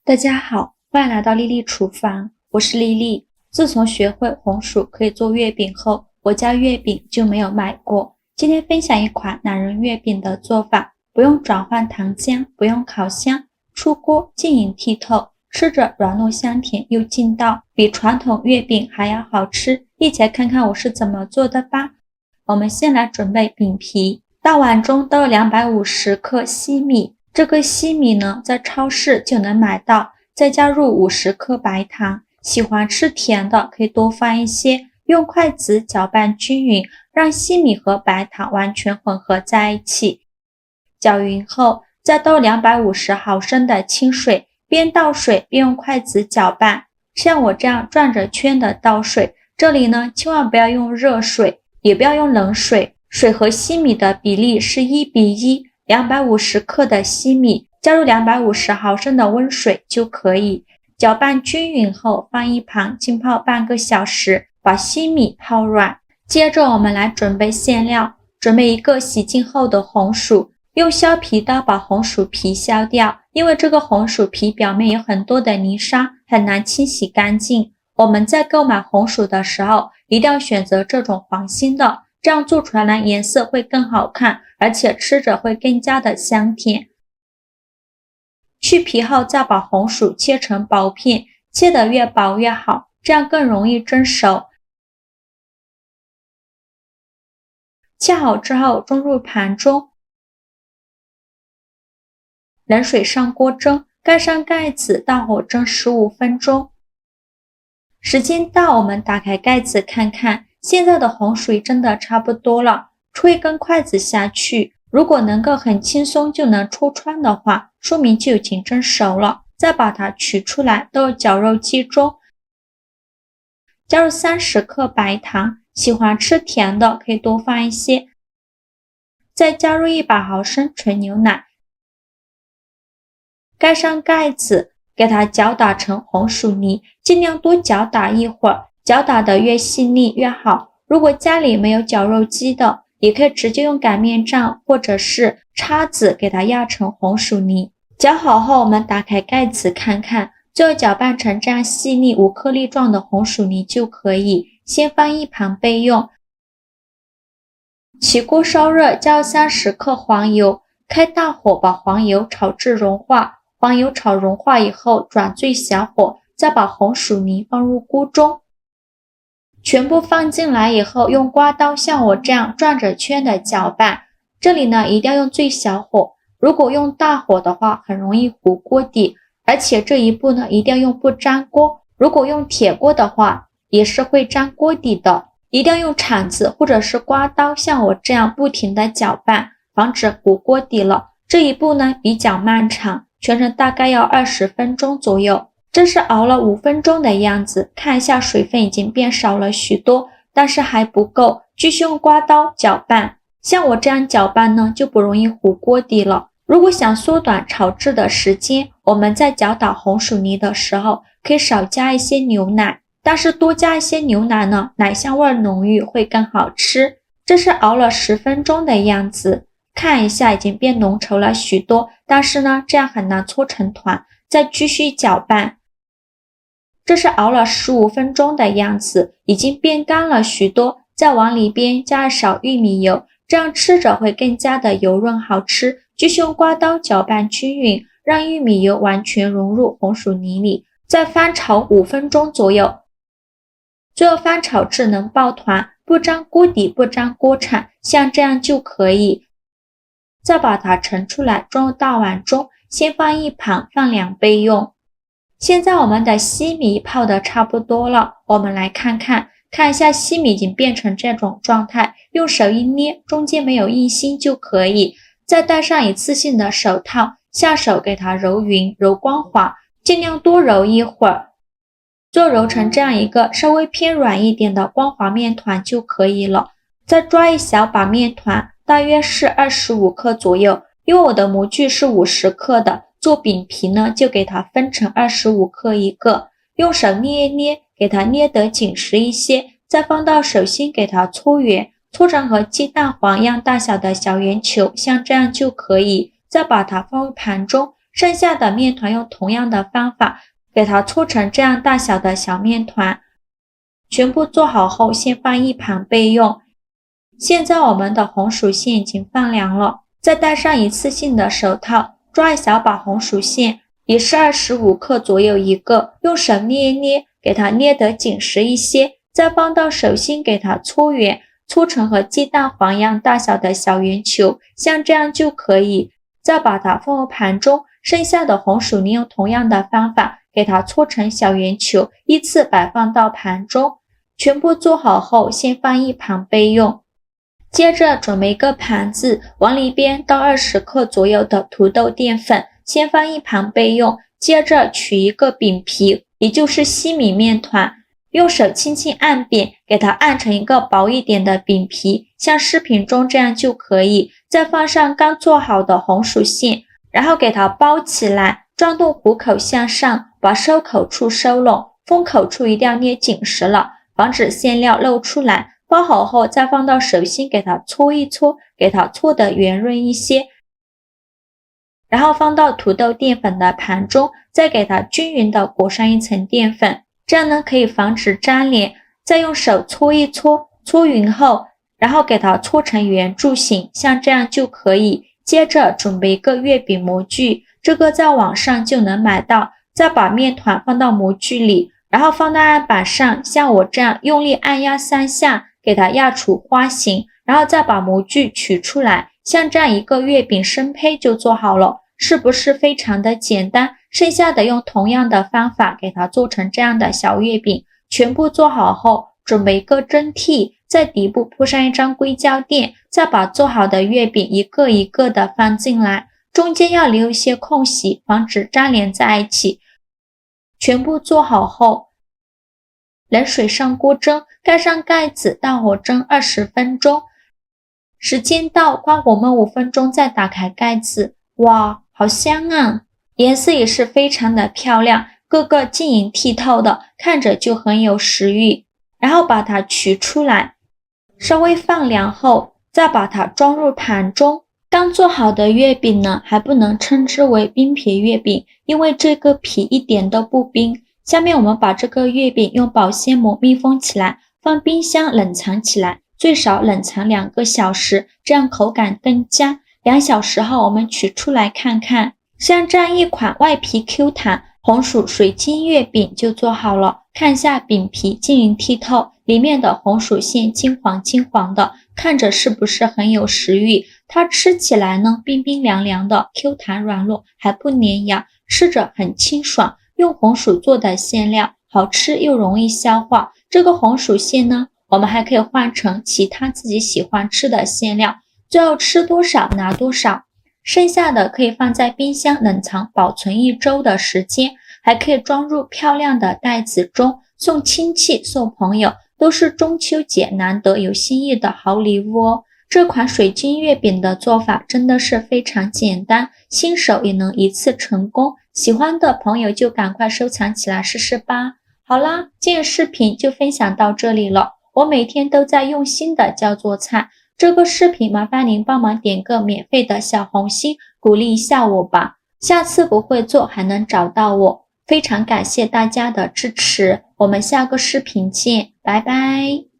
大家好，欢迎来到丽丽厨房，我是丽丽。自从学会红薯可以做月饼后，我家月饼就没有卖过。今天分享一款懒人月饼的做法，不用转换糖浆，不用烤箱，出锅晶莹剔透，吃着软糯香甜又劲道，比传统月饼还要好吃。一起来看看我是怎么做的吧。我们先来准备饼皮，大碗中都有250克西米，这个西米呢，在超市就能买到，再加入50克白糖，喜欢吃甜的可以多放一些，用筷子搅拌均匀，让西米和白糖完全混合在一起。搅匀后，再倒250毫升的清水，边倒水边用筷子搅拌，像我这样转着圈的倒水。这里呢，千万不要用热水，也不要用冷水，水和西米的比例是1:1，250克的西米加入250毫升的温水就可以。搅拌均匀后放一旁浸泡半个小时，把西米泡软。接着我们来准备馅料，准备一个洗净后的红薯，用削皮刀把红薯皮削掉，因为这个红薯皮表面有很多的泥沙，很难清洗干净。我们在购买红薯的时候，一定要选择这种黄心的，这样做出来呢颜色会更好看，而且吃着会更加的香甜。去皮后再把红薯切成薄片，切得越薄越好，这样更容易蒸熟。切好之后装入盘中，冷水上锅蒸，盖上盖子，大火蒸15分钟。时间到，我们打开盖子看看，现在的红薯真的差不多了，戳一根筷子下去，如果能够很轻松就能戳穿的话，说明就已经蒸熟了。再把它取出来，倒入绞肉机中，加入30克白糖，喜欢吃甜的可以多放一些，再加入100毫升纯牛奶，盖上盖子，给它搅打成红薯泥，尽量多搅打一会儿，搅打得越细腻越好。如果家里没有绞肉机的，也可以直接用擀面杖或者是叉子给它压成红薯泥。搅好后，我们打开盖子看看，最后搅拌成这样细腻无颗粒状的红薯泥就可以，先放一旁备用。起锅烧热，加入30克黄油，开大火把黄油炒至融化。黄油炒融化以后，转最小火，再把红薯泥放入锅中，全部放进来以后，用刮刀像我这样转着圈的搅拌。这里呢，一定要用最小火，如果用大火的话，很容易糊锅底。而且这一步呢，一定要用不粘锅，如果用铁锅的话，也是会粘锅底的。一定要用铲子或者是刮刀，像我这样不停的搅拌，防止糊锅底了。这一步呢，比较漫长，全程大概要20分钟左右。这是熬了5分钟的样子，看一下水分已经变少了许多，但是还不够，继续用刮刀搅拌。像我这样搅拌呢，就不容易糊锅底了。如果想缩短炒制的时间，我们在搅打红薯泥的时候，可以少加一些牛奶，但是多加一些牛奶呢，奶香味浓郁，会更好吃。这是熬了10分钟的样子，看一下已经变浓稠了许多，但是呢，这样很难搓成团，再继续搅拌。这是熬了15分钟的样子，已经变干了许多，再往里边加少玉米油，这样吃着会更加的油润好吃。继续用刮刀搅拌均匀，让玉米油完全融入红薯泥里，再翻炒5分钟左右，最后翻炒至能抱团，不粘锅底不粘锅铲，像这样就可以。再把它盛出来，装入大碗中，先放一旁，放2备用。现在我们的西米泡的差不多了，我们来看一下西米已经变成这种状态，用手一捏，中间没有硬芯就可以。再戴上一次性的手套，下手给它揉匀揉光滑，尽量多揉一会儿，最后揉成这样一个稍微偏软一点的光滑面团就可以了。再抓一小把面团，大约是25克左右，因为我的模具是50克的，做饼皮呢就给它分成25克一个，用手捏一捏，给它捏得紧实一些，再放到手心给它搓圆，搓成和鸡蛋黄一样大小的小圆球，像这样就可以。再把它放入盘中，剩下的面团用同样的方法给它搓成这样大小的小面团。全部做好后先放一旁备用。现在我们的红薯馅已经放凉了，再戴上一次性的手套，抓一小把红薯馅，也是25克左右一个，用手捏一捏，给它捏得紧实一些，再放到手心给它搓圆，搓成和鸡蛋黄一样大小的小圆球，像这样就可以。再把它放入盘中，剩下的红薯泥用同样的方法给它搓成小圆球，依次摆放到盘中。全部做好后先放一旁备用。接着准备一个盘子，往里边倒20克左右的土豆淀粉，先放一旁备用。接着取一个饼皮，也就是西米面团，用手轻轻按扁，给它按成一个薄一点的饼皮，像视频中这样就可以。再放上刚做好的红薯馅，然后给它包起来，转动虎口向上，把收口处收拢，封口处一定要捏紧实了，防止馅料漏出来。包好后再放到手心给它搓一搓，给它搓得圆润一些，然后放到土豆淀粉的盘中，再给它均匀的裹上一层淀粉，这样呢可以防止粘连。再用手搓一搓，搓匀后，然后给它搓成圆柱形，像这样就可以。接着准备一个月饼模具，这个在网上就能买到，再把面团放到模具里，然后放到案板上，像我这样用力按压3下，给它压出花形，然后再把模具取出来，像这样一个月饼生胚就做好了，是不是非常的简单？剩下的用同样的方法给它做成这样的小月饼。全部做好后，准备一个蒸屉，在底部铺上一张硅胶垫，再把做好的月饼一个一个的放进来，中间要留一些空隙，防止粘连在一起。全部做好后，冷水上锅蒸，盖上盖子，大火蒸20分钟。时间到，关火焖5分钟，再打开盖子。哇，好香啊！颜色也是非常的漂亮，个个晶莹剔透的，看着就很有食欲。然后把它取出来，稍微放凉后，再把它装入盘中。刚做好的月饼呢，还不能称之为冰皮月饼，因为这个皮一点都不冰。下面我们把这个月饼用保鲜膜密封起来，放冰箱冷藏起来，最少冷藏2个小时，这样口感更佳。2小时后我们取出来看看，像这样一款外皮 Q 弹红薯水晶月饼就做好了。看一下饼皮晶莹剔透，里面的红薯馅金黄金黄的，看着是不是很有食欲？它吃起来呢冰冰凉凉的， Q 弹软糯，还不粘牙，吃着很清爽。用红薯做的馅料好吃又容易消化，这个红薯馅呢，我们还可以换成其他自己喜欢吃的馅料，最后吃多少拿多少，剩下的可以放在冰箱冷藏保存1周的时间，还可以装入漂亮的袋子中，送亲戚送朋友，都是中秋节难得有新意的好礼物哦。这款水晶月饼的做法真的是非常简单，新手也能一次成功，喜欢的朋友就赶快收藏起来试试吧。好啦，今日视频就分享到这里了，我每天都在用心的教做菜，这个视频麻烦您帮忙点个免费的小红心，鼓励一下我吧，下次不会做还能找到我。非常感谢大家的支持，我们下个视频见，拜拜。